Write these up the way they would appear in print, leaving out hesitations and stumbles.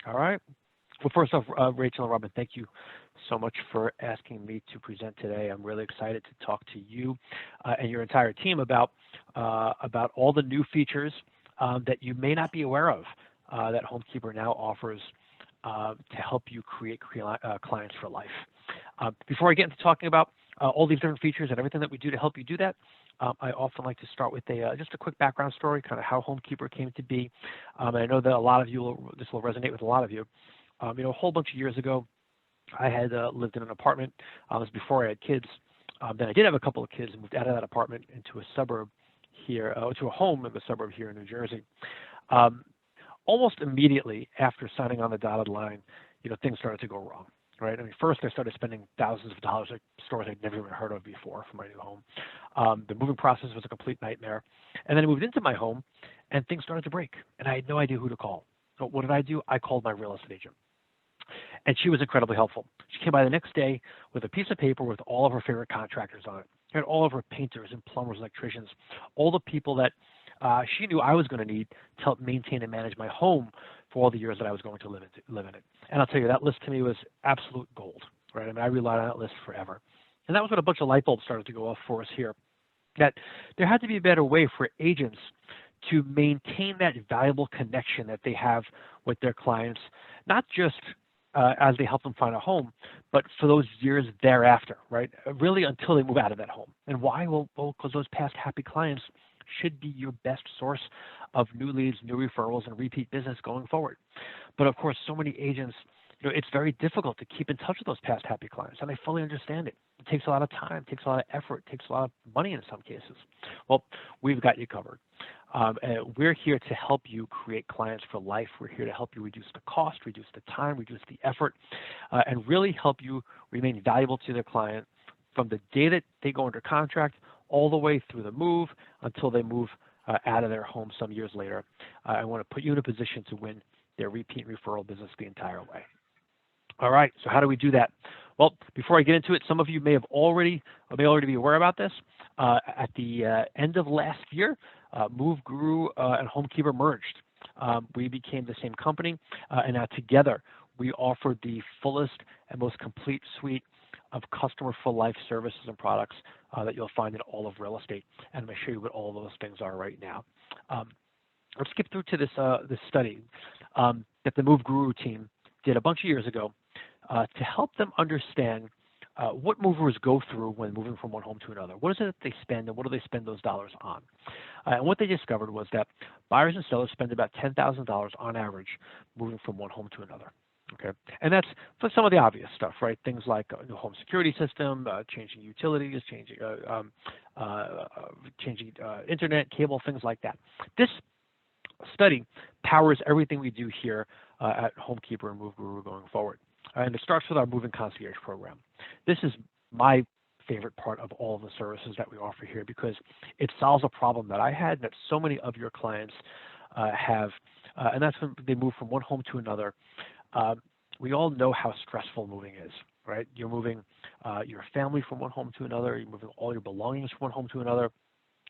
All right. Well, first off, Rachel and Robin, thank you so much for asking me to present today. I'm really excited to talk to you and your entire team about all the new features that you may not be aware of that HomeKeepr now offers to help you create clients for life. Before I get into talking about all these different features and everything that we do to help you do that, I often like to start with just a quick background story, kind of how HomeKeepr came to be. And I know that a lot of you, this will resonate with a lot of you. A whole bunch of years ago, I had lived in an apartment. This was before I had kids. Then I did have a couple of kids and moved out of that apartment into a suburb here, to a home in the suburb here in New Jersey. Almost immediately after signing on the dotted line, things started to go wrong. Right. I mean, first I started spending thousands of dollars at stores I'd never even heard of before for my new home. The moving process was a complete nightmare. And then I moved into my home, and things started to break, and I had no idea who to call. So what did I do? I called my real estate agent, and she was incredibly helpful. She came by the next day with a piece of paper with all of her favorite contractors on it, and all of her painters and plumbers, electricians, all the people that she knew I was going to need to help maintain and manage my home for all the years that I was going to live in it. And I'll tell you, that list to me was absolute gold, right? I mean, I relied on that list forever. And that was when a bunch of light bulbs started to go off for us here, that there had to be a better way for agents to maintain that valuable connection that they have with their clients, not just as they help them find a home, but for those years thereafter, right? Really until they move out of that home. And why? Well, because those past happy clients should be your best source of new leads, new referrals, and repeat business going forward. But of course, so many agents, it's very difficult to keep in touch with those past happy clients, and I fully understand it. It takes a lot of time, takes a lot of effort, takes a lot of money in some cases. Well, we've got you covered. And we're here to help you create clients for life. We're here to help you reduce the cost, reduce the time, reduce the effort, and really help you remain valuable to the client from the day that they go under contract all the way through the move until they move out of their home some years later. I want to put you in a position to win their repeat referral business the entire way. All right, so how do we do that? Well, before I get into it, some of you may already be aware about this. At the end of last year, Move Guru and HomeKeepr merged. We became the same company, and now together we offer the fullest and most complete suite of customer for life services and products that you'll find in all of real estate. And I'm going to show you what all those things are right now. Let's skip through to this study that the Move Guru team did a bunch of years ago to help them understand what movers go through when moving from one home to another. What is it that they spend, and what do they spend those dollars on? And what they discovered was that buyers and sellers spend about $10,000 on average moving from one home to another. Okay, and that's for some of the obvious stuff, right? Things like a new home security system, changing utilities, changing internet, cable, things like that. This study powers everything we do here at HomeKeepr and Move Guru going forward. And it starts with our Moving Concierge program. This is my favorite part of all of the services that we offer here because it solves a problem that I had and that so many of your clients have, and that's when they move from one home to another. We all know how stressful moving is, right? You're moving your family from one home to another. You're moving all your belongings from one home to another.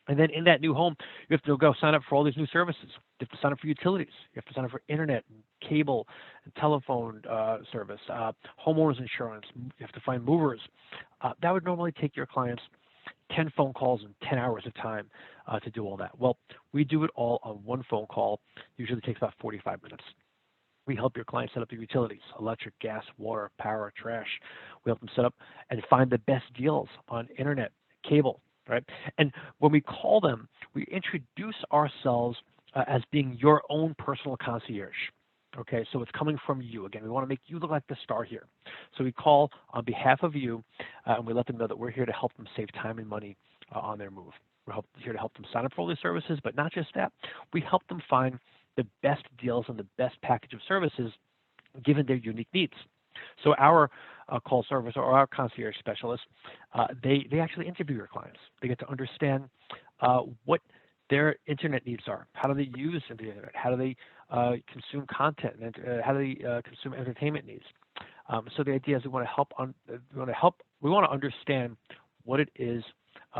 And then in that new home, you have to go sign up for all these new services. You have to sign up for utilities. You have to sign up for internet, and cable, and telephone service, homeowners insurance. You have to find movers. That would normally take your clients 10 phone calls and 10 hours of time to do all that. Well, we do it all on one phone call. Usually takes about 45 minutes. We help your clients set up their utilities, electric, gas, water, power, trash. We help them set up and find the best deals on internet, cable, right? And when we call them, we introduce ourselves as being your own personal concierge. Okay, so it's coming from you. Again, we want to make you look like the star here. So we call on behalf of you, and we let them know that we're here to help them save time and money on their move. We're here to help them sign up for all these services, but not just that. We help them find the best deals and the best package of services given their unique needs. So our call service or our concierge specialists, they actually interview your clients. They get to understand what their internet needs are. How do they use the internet? How do they consume content? And how do they consume entertainment needs? So the idea is we want to understand what it is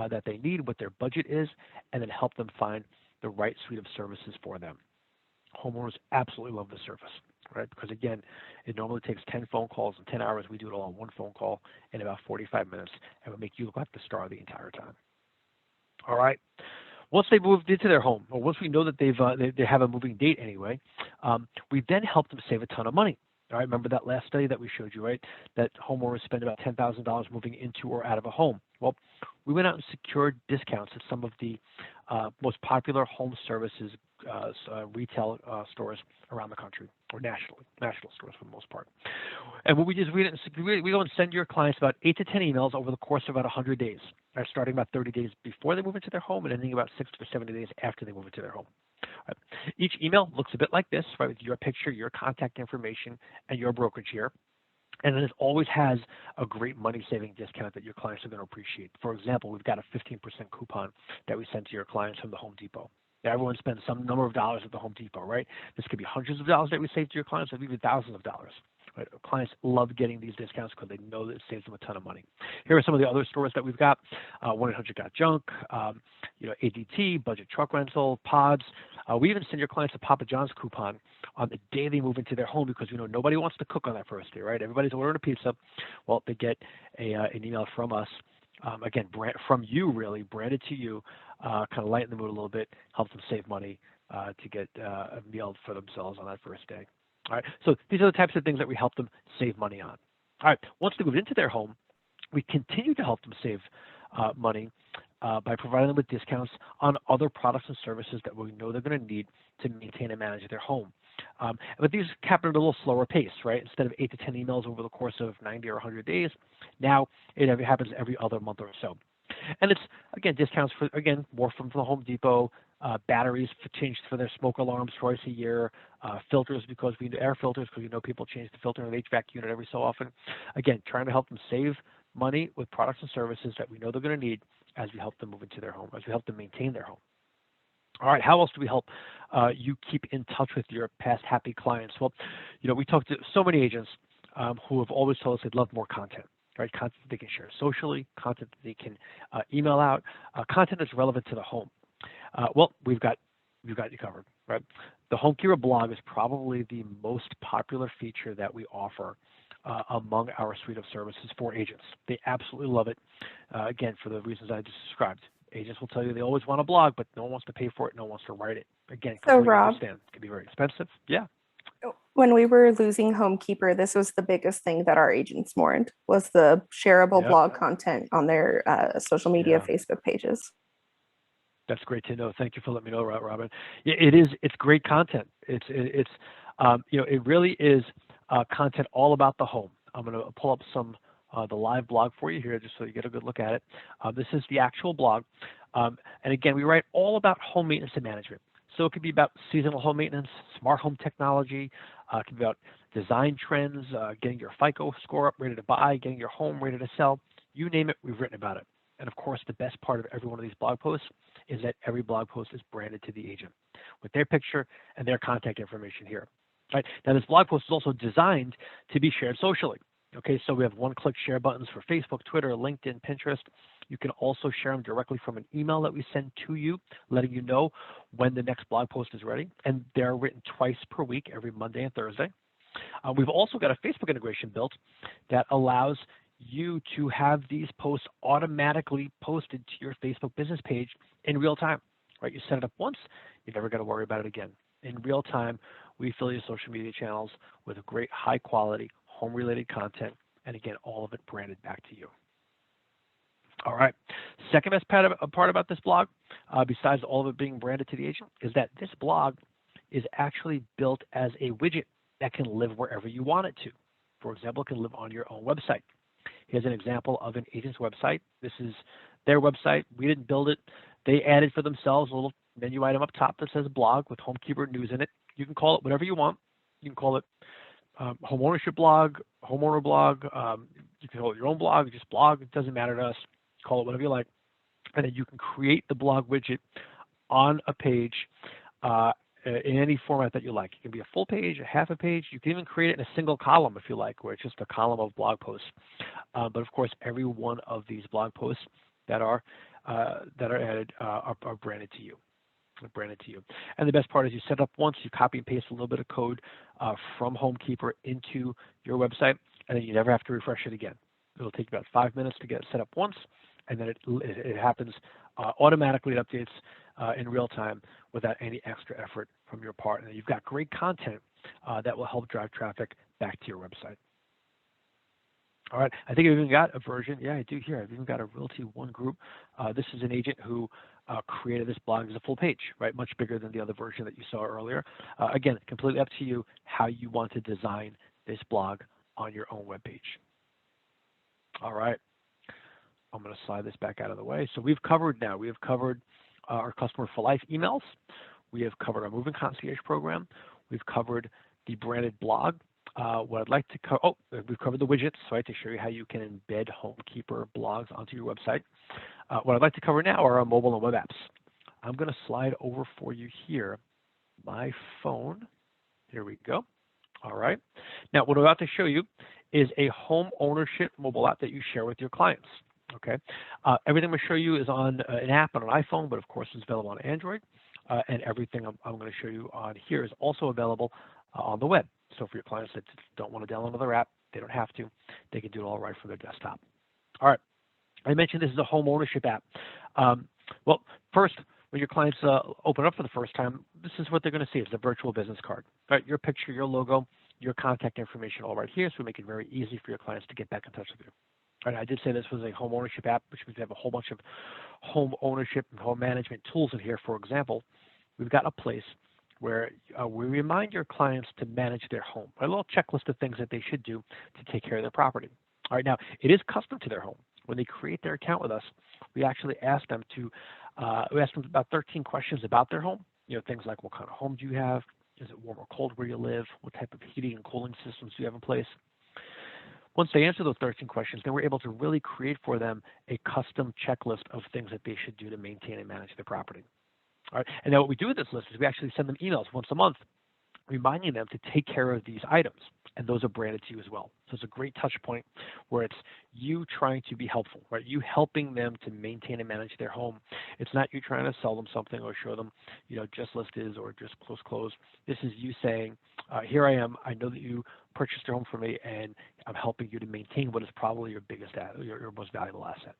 that they need, what their budget is, and then help them find the right suite of services for them. Homeowners absolutely love this service. right? Because again, it normally takes 10 phone calls in 10 hours. We do it all on one phone call in about 45 minutes, and we make you look like the star the entire time. All right. Once they've moved into their home, or once we know that they have a moving date anyway, we then help them save a ton of money. All right, remember that last study that we showed you, right? That homeowners spend about $10,000 moving into or out of a home. Well, we went out and secured discounts at some of the most popular home services retail stores around the country, or national stores for the most part. And what we do is we go and send your clients about 8 to 10 emails over the course of about 100 days, starting about 30 days before they move into their home and ending about 60 to 70 days after they move into their home. Right. Each email looks a bit like this, right, with your picture, your contact information, and your brokerage here. And it always has a great money-saving discount that your clients are going to appreciate. For example, we've got a 15% coupon that we send to your clients from the Home Depot. Now, everyone spends some number of dollars at the Home Depot, right? This could be hundreds of dollars that we save to your clients, or even thousands of dollars. Right? Clients love getting these discounts because they know that it saves them a ton of money. Here are some of the other stores that we've got: 1-800-GOT-JUNK, ADT, Budget Truck Rental, Pods. We even send your clients a Papa John's coupon on the day they move into their home, because nobody wants to cook on that first day, right? Everybody's ordering a pizza. Well, they get an email from us, again, from you, really, branded to you, kind of lighten the mood a little bit, help them save money to get a meal for themselves on that first day. All right, so these are the types of things that we help them save money on. All right, once they move into their home, we continue to help them save money by providing them with discounts on other products and services that we know they're going to need to maintain and manage their home. But these happen at a little slower pace, right? Instead of 8 to 10 emails over the course of 90 or 100 days, now it happens every other month or so. And it's, again, discounts for, again, more from the Home Depot, batteries changed for their smoke alarms twice a year, filters because air filters because people change the filter in an HVAC unit every so often. Again, trying to help them save money with products and services that we know they're going to need as we help them move into their home, as we help them maintain their home. All right, how else do we help you keep in touch with your past happy clients? Well, we talk to so many agents who have always told us they'd love more content. Right, content that they can share socially, content that they can email out, content that's relevant to the home. Well, we've got you covered. Right, the HomeKeepr blog is probably the most popular feature that we offer among our suite of services for agents. They absolutely love it. Again, for the reasons I just described. Agents will tell you they always want a blog, but no one wants to pay for it. No one wants to write it. Again, So completely Rob, understand. It can be very expensive. Yeah. when we were losing HomeKeepr, this was the biggest thing that our agents mourned, was the shareable Yep. blog content on their social media, Yeah. Facebook pages. That's great to know. Thank you for letting me know, Robin. Yeah, it is. It's great content. It really is content all about the home. I'm going to pull up the live blog for you here, just so you get a good look at it. This is the actual blog, and again, we write all about home maintenance and management. So it could be about seasonal home maintenance, smart home technology. It could be about design trends, getting your FICO score up, ready to buy, getting your home ready to sell. You name it, we've written about it. And of course, the best part of every one of these blog posts is that every blog post is branded to the agent with their picture and their contact information here. Right? Now, this blog post is also designed to be shared socially. Okay, so we have one-click share buttons for Facebook, Twitter, LinkedIn, Pinterest. You can also share them directly from an email that we send to you, letting you know when the next blog post is ready. And they're written twice per week, every Monday and Thursday. We've also got a Facebook integration built that allows you to have these posts automatically posted to your Facebook business page in real time. Right? You set it up once, you're never going to worry about it again. In real time, we fill your social media channels with great high quality home-related content, and again, all of it branded back to you. All right. Second best part about this blog, besides all of it being branded to the agent, is that this blog is actually built as a widget that can live wherever you want it to. For example, it can live on your own website. Here's an example of an agent's website. This is their website. We didn't build it. They added for themselves a little menu item up top that says blog with HomeKeepr news in it. You can call it whatever you want. You can call it home ownership blog, homeowner blog. You can call it your own blog, just blog. It doesn't matter to us. Call it whatever you like. And then you can create the blog widget on a page in any format that you like. It can be a full page, a half a page. You can even create it in a single column if you like, where it's just a column of blog posts. But of course, every one of these blog posts that are added are branded to you. branded to you. And the best part is you set it up once, you copy and paste a little bit of code from HomeKeepr into your website, and then you never have to refresh it again. It'll take about 5 minutes to get it set up once, and then it happens automatically. It updates in real time without any extra effort from your part. And you've got great content that will help drive traffic back to your website. All right, I think I've even got a version. Yeah, I do here. I've even got a Realty One group. This is an agent who created this blog as a full page, right? Much bigger than the other version that you saw earlier. Again, completely up to you how you want to design this blog on your own web page. All right, I'm going to slide this back out of the way. So we have covered our Customer for Life emails. We have covered our Moving Concierge program. We've covered the branded blog. What I'd like to cover, we've covered the widgets, so I have to show you how you can embed HomeKeepr blogs onto your website. What I'd like to cover now are our mobile and web apps. I'm going to slide over for you here my phone. Here we go. All right. Now, what I'm about to show you is a home ownership mobile app that you share with your clients. Okay. Everything I'm going to show you is on an app on an iPhone, but of course it's available on Android. And everything I'm going to show you on here is also available on the web. So for your clients that don't want to download another app, they don't have to. They can do it all right from their desktop. All right. I mentioned this is a home ownership app. Well, first, when your clients open up for the first time, this is what they're going to see. It's a virtual business card. Right? Your picture, your logo, your contact information all right here. So we make it very easy for your clients to get back in touch with you. All right, I did say this was a home ownership app, which means we have a whole bunch of home ownership and home management tools in here. For example, we've got a place where we remind your clients to manage their home. A little checklist of things that they should do to take care of their property. All right, now it is custom to their home. When they create their account with us, we actually ask them about 13 questions about their home. You know, things like what kind of home do you have? Is it warm or cold where you live? What type of heating and cooling systems do you have in place? Once they answer those 13 questions, then we're able to really create for them a custom checklist of things that they should do to maintain and manage their property. All right. And now what we do with this list is we actually send them emails once a month reminding them to take care of these items. And those are branded to you as well. So it's a great touch point where it's you trying to be helpful, right? You helping them to maintain and manage their home. It's not you trying to sell them something or show them, you know, just listed or just close. This is you saying, here I am. I know that you purchased your home from me, and I'm helping you to maintain what is probably your biggest, your most valuable asset.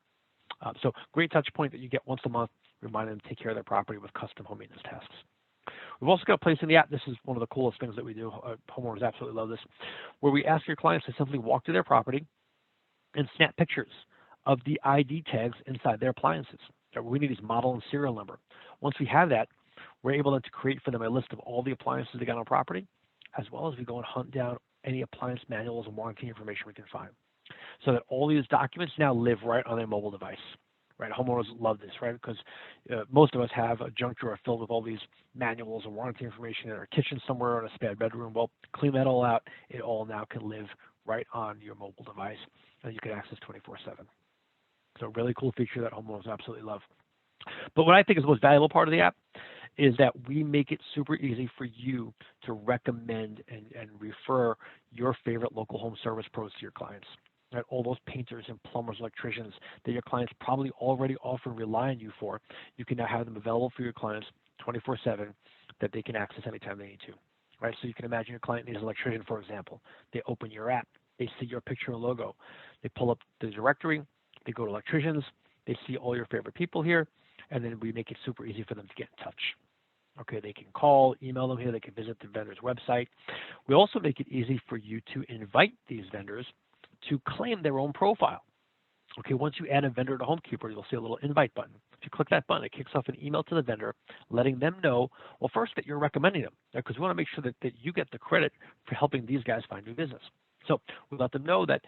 So great touch point that you get once a month, reminding them to take care of their property with custom home maintenance tasks. We've also got a place in the app. This is one of the coolest things that we do. Homeowners absolutely love this, where we ask your clients to simply walk to their property and snap pictures of the ID tags inside their appliances. We need these model and serial number. Once we have that, we're able then to create for them a list of all the appliances they got on property, as well as we go and hunt down any appliance manuals and warranty information we can find. So that all these documents now live right on their mobile device. Right, homeowners love this, right? Because most of us have a junk drawer filled with all these manuals and warranty information in our kitchen somewhere in a spare bedroom. Well, clean that all out. It all now can live right on your mobile device, and you can access 24/7. So, really cool feature that homeowners absolutely love. But what I think is the most valuable part of the app is that we make it super easy for you to recommend and refer your favorite local home service pros to your clients. Right, all those painters and plumbers, electricians that your clients probably already often rely on you for, you can now have them available for your clients 24/7 that they can access anytime they need to. Right, so you can imagine your client needs an electrician, for example. They open your app, they see your picture and logo, they pull up the directory, they go to electricians, they see all your favorite people here, and then we make it super easy for them to get in touch. Okay, they can call, email them here, they can visit the vendor's website. We also make it easy for you to invite these vendors to claim their own profile. Okay, once you add a vendor to HomeKeepr, you'll see a little invite button. If you click that button, it kicks off an email to the vendor, letting them know, well, first that you're recommending them, because we want to make sure that you get the credit for helping these guys find new business. So we let them know that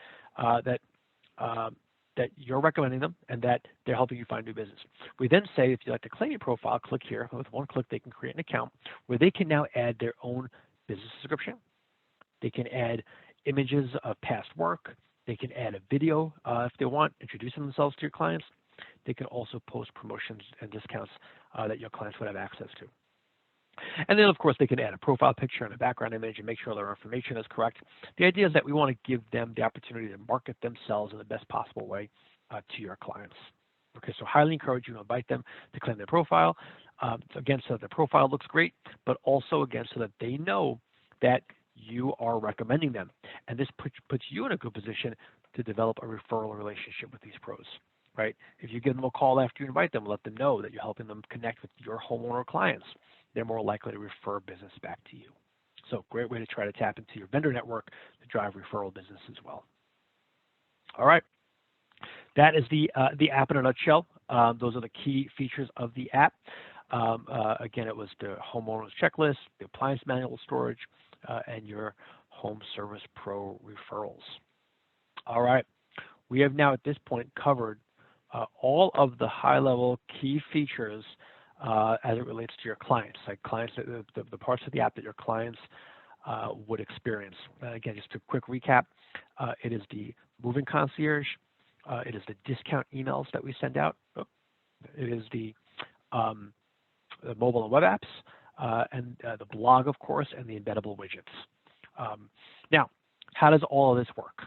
that you're recommending them and that they're helping you find new business. We then say, if you'd like to claim your profile, click here. With one click, they can create an account where they can now add their own business description. They can add images of past work. They can add a video if they want, introducing themselves to your clients. They can also post promotions and discounts that your clients would have access to. And then, of course, they can add a profile picture and a background image and make sure their information is correct. The idea is that we want to give them the opportunity to market themselves in the best possible way to your clients. Okay, so highly encourage you to invite them to claim their profile. Again, so that the profile looks great, but also again so that they know that you are recommending them. And this puts you in a good position to develop a referral relationship with these pros, right? If you give them a call after you invite them, let them know that you're helping them connect with your homeowner clients. They're more likely to refer business back to you. So great way to try to tap into your vendor network to drive referral business as well. All right. That is the app in a nutshell. Those are the key features of the app. Again, it was the homeowner's checklist, the appliance manual storage, and your home service pro referrals. All right. We have now at this point covered all of the high-level key features as it relates to your clients, like clients, the parts of the app that your clients would experience. Again, just a quick recap, it is the moving concierge, it is the discount emails that we send out, it is the mobile and web apps, and the blog, of course, and the embeddable widgets. Now, how does all of this work?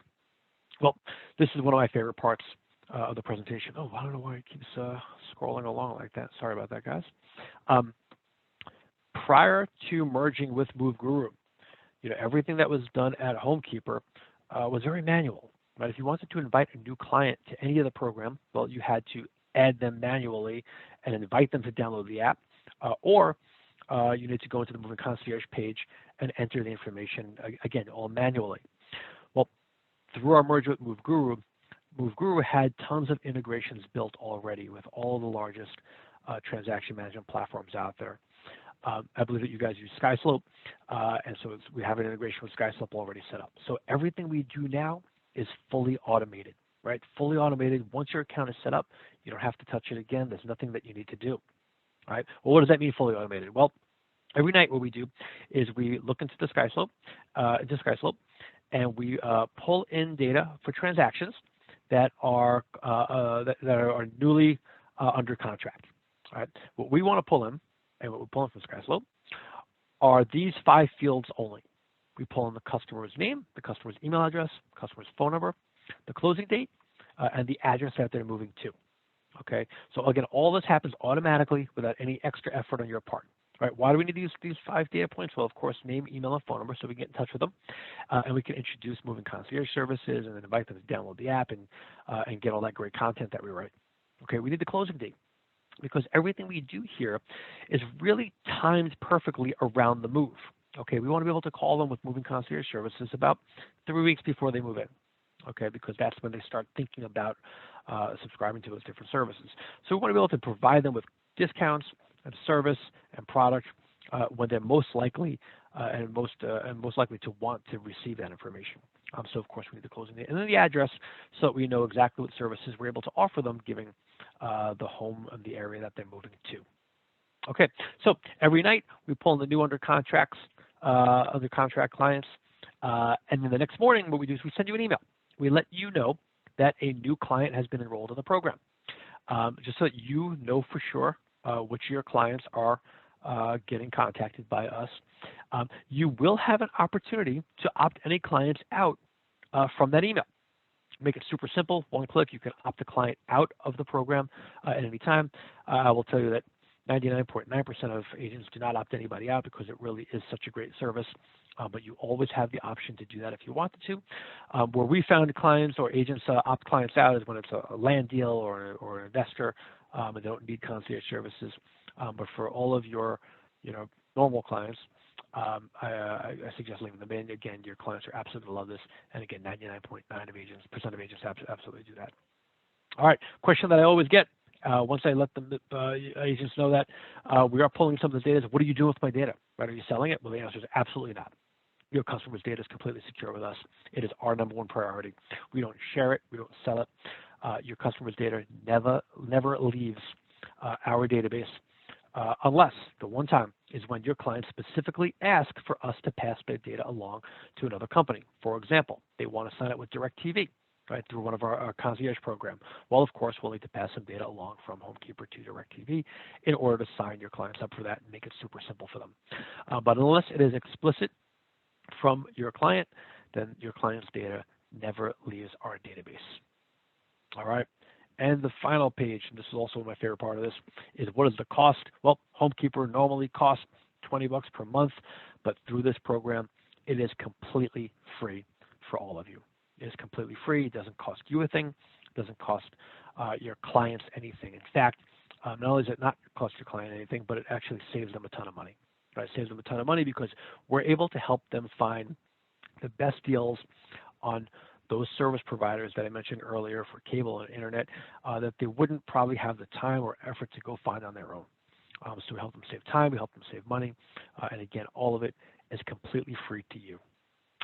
Well, this is one of my favorite parts of the presentation. Oh, I don't know why it keeps scrolling along like that. Sorry about that, guys. Prior to merging with MoveGuru, everything that was done at HomeKeepr was very manual. Right? If you wanted to invite a new client to any of the program, well, you had to add them manually and invite them to download the app, or you need to go into the Moving Concierge page and enter the information, again, all manually. Well, through our merger with MoveGuru had tons of integrations built already with all the largest transaction management platforms out there. I believe that you guys use SkySlope, and so we have an integration with SkySlope already set up. So everything we do now is fully automated, right? Fully automated. Once your account is set up, you don't have to touch it again. There's nothing that you need to do, right? Well, what does that mean, fully automated? Well, every night what we do is we look into SkySlope, and we pull in data for transactions that are newly under contract. All right. What we want to pull in, and what we pull in from SkySlope, are these 5 fields only. We pull in the customer's name, the customer's email address, customer's phone number, the closing date, and the address that they're moving to. Okay. So again, all this happens automatically without any extra effort on your part. Right? Why do we need these 5 data points? Well, of course, name, email, and phone number, so we can get in touch with them, and we can introduce moving concierge services, and then invite them to download the app and get all that great content that we write. Okay, we need the closing date because everything we do here is really timed perfectly around the move. Okay, we want to be able to call them with moving concierge services about 3 weeks before they move in. Okay, because that's when they start thinking about subscribing to those different services. So we want to be able to provide them with discounts and service and product when they're most likely and most likely to want to receive that information. So of course we need the closing date and then the address so that we know exactly what services we're able to offer them, given the home and the area that they're moving to. Okay, so every night we pull in the new under contract clients, and then the next morning what we do is we send you an email. We let you know that a new client has been enrolled in the program, just so that you know for sure which of your clients are getting contacted by us. You will have an opportunity to opt any clients out from that email. Make it super simple, one click. You can opt a client out of the program at any time. I will tell you that 99.9% of agents do not opt anybody out because it really is such a great service. But you always have the option to do that if you wanted to. Where we found clients or agents opt clients out is when it's a land deal or an investor and they don't need concierge services. But for all of your normal clients, I suggest leaving them in. Again, your clients are absolutely going to love this. And again, 99.9% of agents absolutely do that. All right, question that I always get once I let the agents know that we are pulling some of the data. What do you do with my data? Right? Are you selling it? Well, the answer is absolutely not. Your customer's data is completely secure with us. It is our #1 priority. We don't share it. We don't sell it. Your customer's data never leaves our database unless the one time is when your clients specifically ask for us to pass their data along to another company. For example, they want to sign up with DirecTV, right, through one of our concierge program. Well, of course, we'll need to pass some data along from HomeKeepr to DirecTV in order to sign your clients up for that and make it super simple for them. But unless it is explicit from your client, then your client's data never leaves our database. All right. And the final page, and this is also my favorite part of this, is what is the cost? Well, HomeKeepr normally costs $20 per month, but through this program, it is completely free for all of you. It is completely free. It doesn't cost you a thing. It doesn't cost your clients anything. In fact, not only does it not cost your client anything, but it actually saves them a ton of money. Right? It saves them a ton of money because we're able to help them find the best deals on those service providers that I mentioned earlier for cable and internet that they wouldn't probably have the time or effort to go find on their own. So we help them save time, we help them save money, and again, all of it is completely free to you.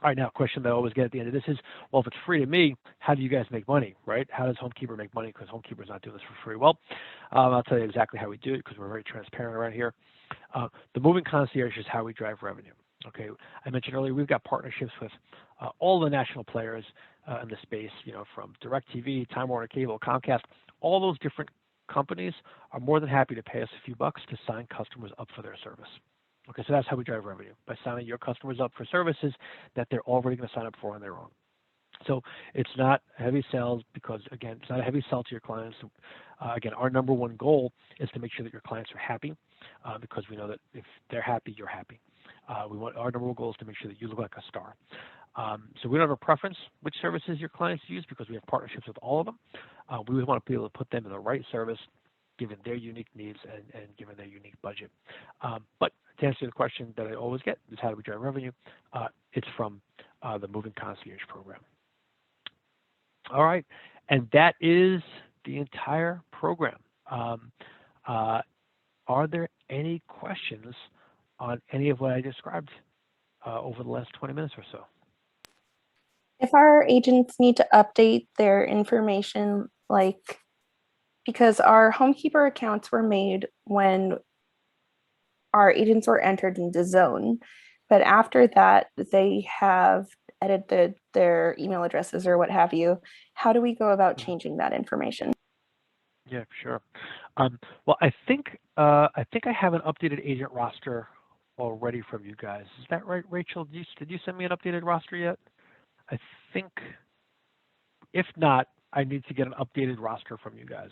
All right, now, a question that I always get at the end of this is, well, if it's free to me, how do you guys make money, right? How does HomeKeepr make money? Because HomeKeepr is not doing this for free. Well, I'll tell you exactly how we do it because we're very transparent around here. The Moving Concierge is how we drive revenue. Okay, I mentioned earlier we've got partnerships with all the national players in the space, from DirecTV, Time Warner Cable, Comcast. All those different companies are more than happy to pay us a few bucks to sign customers up for their service. Okay, so that's how we drive revenue, by signing your customers up for services that they're already going to sign up for on their own. So it's not heavy sales because, again, it's not a heavy sell to your clients. Again, our number one goal is to make sure that your clients are happy because we know that if they're happy, you're happy. Our number one goal is to make sure that you look like a star. So we don't have a preference which services your clients use because we have partnerships with all of them. We want to be able to put them in the right service given their unique needs and given their unique budget. But to answer the question that I always get is how do we drive revenue? It's from the Moving Concierge program. All right, and that is the entire program. Are there any questions on any of what I described over the last 20 minutes or so? If our agents need to update their information, because our HomeKeepr accounts were made when our agents were entered into Zone, but after that, they have edited their email addresses or what have you. How do we go about changing that information? Yeah, sure. Well, I think I have an updated agent roster already from you guys. Is that right, Rachel? Did you send me an updated roster yet? I think, if not, I need to get an updated roster from you guys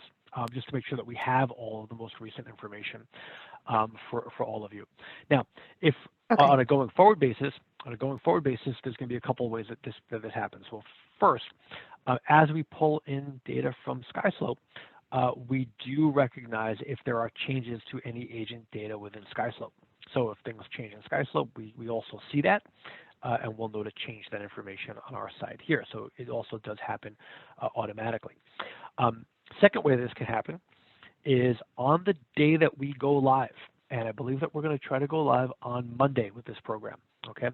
just to make sure that we have all of the most recent information for all of you. Now, if on a going forward basis, there's going to be a couple of ways that this happens. Well, first, as we pull in data from SkySlope, we do recognize if there are changes to any agent data within SkySlope. So if things change in SkySlope, we also see that, and we'll know to change that information on our side here. So it also does happen automatically. Second way this can happen is on the day that we go live, and I believe that we're going to try to go live on Monday with this program. Okay,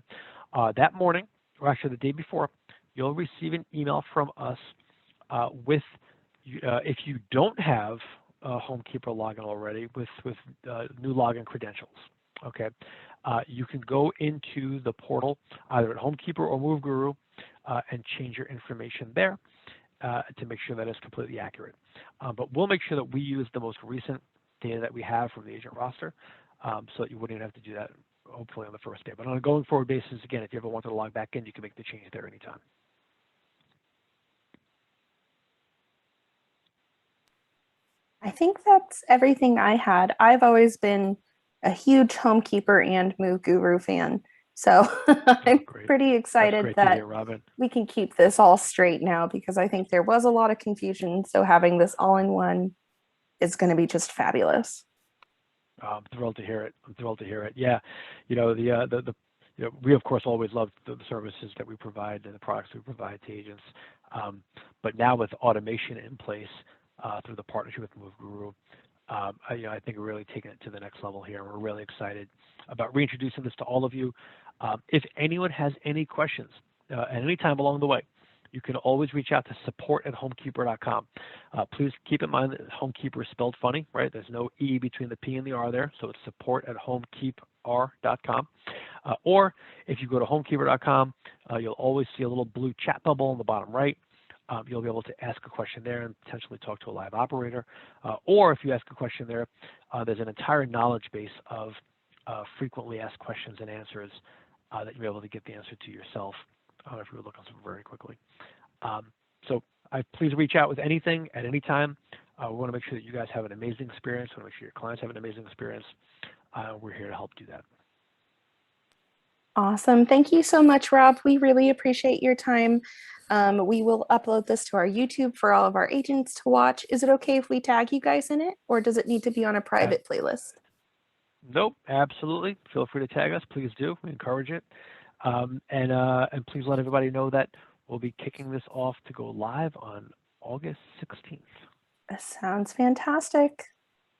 that morning, or actually the day before, you'll receive an email from us with, if you don't have a HomeKeepr login already, with new login credentials. Okay, you can go into the portal either at HomeKeepr or MoveGuru and change your information there to make sure that it's completely accurate. But we'll make sure that we use the most recent data that we have from the agent roster so that you wouldn't even have to do that hopefully on the first day. But on a going forward basis, again, if you ever wanted to log back in, you can make the change there anytime. I think that's everything I had. I've always been a huge HomeKeepr and MoveGuru fan. So I'm pretty excited that we can keep this all straight now because I think there was a lot of confusion. So having this all in one is going to be just fabulous. I'm thrilled to hear it. Yeah, we of course always love the services that we provide and the products we provide to agents. But now with automation in place through the partnership with MoveGuru, I think we're really taking it to the next level here. We're really excited about reintroducing this to all of you. If anyone has any questions at any time along the way, you can always reach out to support@homekepr.com. Please keep in mind that HomeKeepr is spelled funny, right? There's no E between the P and the R there, so it's support@homekepr.com. Or if you go to homekepr.com, you'll always see a little blue chat bubble on the bottom right. You'll be able to ask a question there and potentially talk to a live operator. Or if you ask a question there, there's an entire knowledge base of frequently asked questions and answers that you'll be able to get the answer to yourself if you were looking for very quickly. So Please reach out with anything at any time. We want to make sure that you guys have an amazing experience. We want to make sure your clients have an amazing experience. We're here to help do that. Awesome. Thank you so much, Rob. We really appreciate your time. We will upload this to our YouTube for all of our agents to watch. Is it okay if we tag you guys in it, or does it need to be on a private playlist? Nope, absolutely. Feel free to tag us. Please do. We encourage it. And please let everybody know that we'll be kicking this off to go live on August 16th. That sounds fantastic.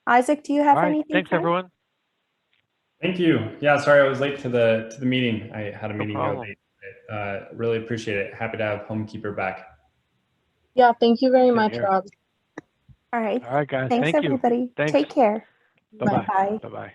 Isaac, do you have anything? Thanks, everyone. Thank you. Yeah, sorry I was late to the meeting. I had a meeting go late. Really appreciate it. Happy to have HomeKeepr back. Yeah, thank you very much, Rob. All right. All right, guys. Thanks, Thank you. everybody. Thanks. Take care. Bye-bye. Bye-bye. Bye-bye.